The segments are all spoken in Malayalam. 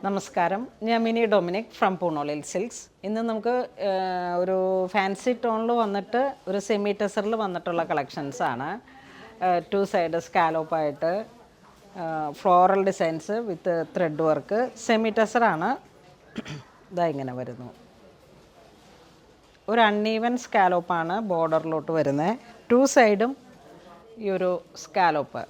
നമസ്കാരം, ഞാൻ മിനി ഡൊമിനിക് ഫ്രം പൂണോളിൽ സിൽക്സ്. ഇന്ന് നമുക്ക് ഒരു ഫാൻസി ടോണിൽ വന്നിട്ട് ഒരു സെമി ടെസറിൽ വന്നിട്ടുള്ള കളക്ഷൻസാണ്. 2 സൈഡ് സ്കാലോപ്പായിട്ട് floral designs with thread work. Semi ടെസറാണ്. ഇതാ ഇങ്ങനെ വരുന്നു. ഒരു അൺഈവൻ സ്കാലോപ്പാണ് ബോർഡറിലോട്ട് വരുന്നത്. 2 സൈഡും ഈ ഒരു സ്കാലോപ്പ്.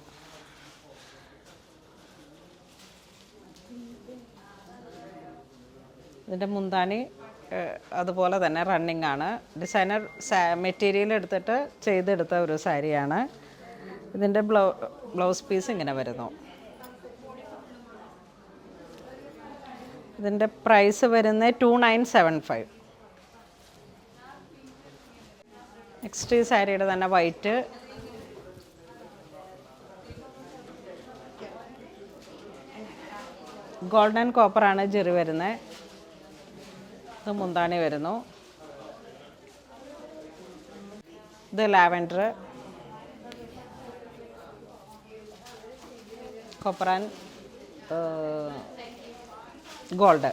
ഇതിൻ്റെ മുന്താണി അതുപോലെ തന്നെ റണ്ണിങ് ആണ്. ഡിസൈനർ മെറ്റീരിയൽ എടുത്തിട്ട് ചെയ്തെടുത്ത ഒരു സാരിയാണ്. ഇതിൻ്റെ ബ്ലൗസ് പീസ് ഇങ്ങനെ വരുന്നു. ഇതിൻ്റെ പ്രൈസ് വരുന്നത് 2975. നെക്സ്റ്റ് ഈ സാരിയുടെ തന്നെ വൈറ്റ് ഗോൾഡൻ കോപ്പറാണ് ജെറി വരുന്നത്. ഇത് മുന്താണി വരുന്നു. ഇത് lavender, copper and gold.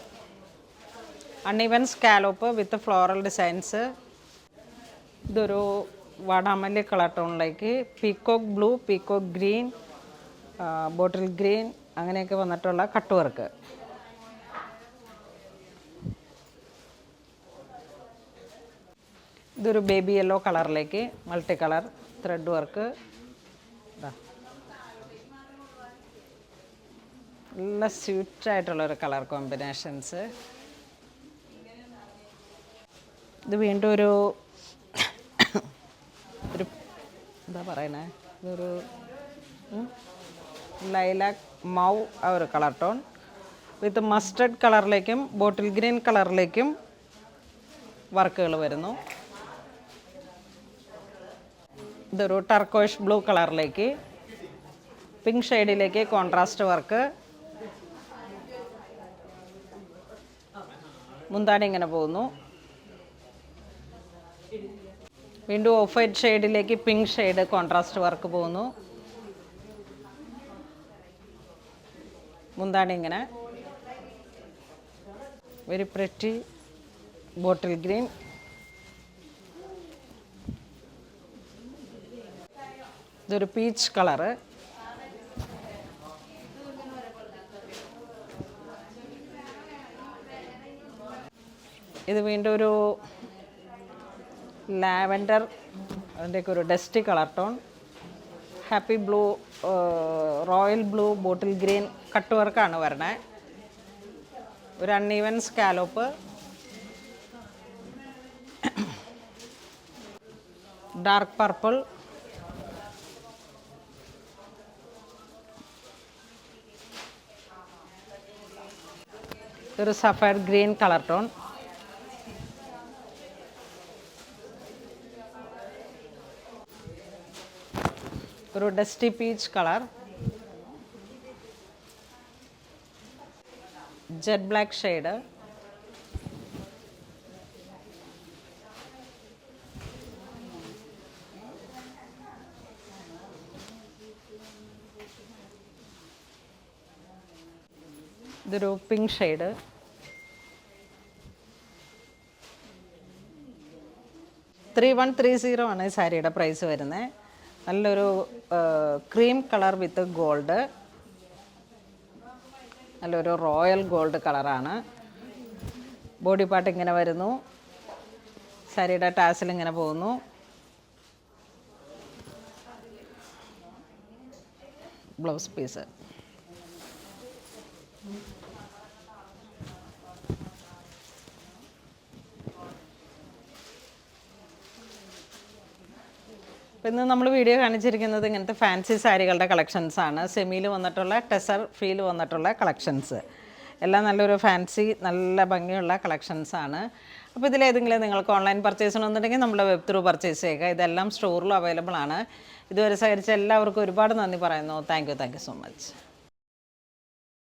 Uneven scallop with floral designs. ഇതൊരു വാടാമല്ലി കളർ ടോണിലേക്ക് peacock blue, peacock green, bottle green അങ്ങനെയൊക്കെ വന്നിട്ടുള്ള കട്ട് വർക്ക്. ഇതൊരു ബേബി യെല്ലോ കളറിലേക്ക് മൾട്ടി കളർ ത്രെഡ് വർക്ക്. നല്ല സ്വീറ്റായിട്ടുള്ളൊരു കളർ കോമ്പിനേഷൻസ്. ഇത് വീണ്ടും ഒരു എന്താ പറയണേ, ഇതൊരു ലൈലാക്ക് മൗ ആ ഒരു കളർ ടോൺ വിത്ത് മസ്റ്റർഡ് കളറിലേക്കും ബോട്ടിൽ ഗ്രീൻ കളറിലേക്കും വർക്കുകൾ വരുന്നു. ഇതൊരു ടർക്കോഷ് ബ്ലൂ കളറിലേക്ക് പിങ്ക് ഷെയ്ഡിലേക്ക് കോൺട്രാസ്റ്റ് വർക്ക്. മുന്താണി ഇങ്ങനെ പോകുന്നു. വീണ്ടും ഓഫ് വൈറ്റ് ഷെയ്ഡിലേക്ക് പിങ്ക് ഷെയ്ഡ് കോൺട്രാസ്റ്റ് വർക്ക് പോകുന്നു. മുന്താണി ഇങ്ങനെ വെരി പ്രിറ്റി ബോട്ടിൽ ഗ്രീൻ. ഇതൊരു പീച്ച് കളറ്. ഇത് വീണ്ടും ഒരു ലാവൻഡർ, അതിൻ്റെയൊക്കെ ഒരു dusty colour tone. Happy blue, royal blue, bottle green cut വർക്കാണ് വരണേ. ഒരു അൺഈവൻ സ്കാലോപ്പ്. ഡാർക്ക് പർപ്പിൾ, ഒരു സഫയർ ഗ്രീൻ കളർ ടോൺ. ഒരു dusty peach colour. Jet black shade. ഇതൊരു പിങ്ക് ഷെയ്ഡ്. $3130 ആണ് ഈ സാരിയുടെ പ്രൈസ് വരുന്നത്. നല്ലൊരു ക്രീം കളർ വിത്ത് ഗോൾഡ്, നല്ലൊരു റോയൽ ഗോൾഡ് കളറാണ്. ബോഡി പാർട്ട് ഇങ്ങനെ വരുന്നു. സാരിയുടെ ടാസിൽ ഇങ്ങനെ പോകുന്നു. Blouse piece. അപ്പോൾ ഇന്ന് നമ്മൾ വീഡിയോ കാണിച്ചിരിക്കുന്നത് ഇങ്ങനത്തെ ഫാൻസി സാരികളുടെ കളക്ഷൻസാണ്. സെമിയിൽ വന്നിട്ടുള്ള ടെസർ ഫീൽ വന്നിട്ടുള്ള കളക്ഷൻസ് എല്ലാം നല്ലൊരു ഫാൻസി നല്ല ഭംഗിയുള്ള കളക്ഷൻസാണ്. അപ്പോൾ ഇതിലേതെങ്കിലും നിങ്ങൾക്ക് ഓൺലൈൻ പർച്ചേസ് ചെയ്യണമെന്നുണ്ടെങ്കിൽ നമ്മുടെ വെബ് ത്രൂ പർച്ചേസ് ചെയ്യുക. ഇതെല്ലാം സ്റ്റോറിലും അവൈലബിൾ ആണ്. ഇതുവരെ സഹകരിച്ച എല്ലാവർക്കും ഒരുപാട് നന്ദി പറയുന്നു. Thank you so much.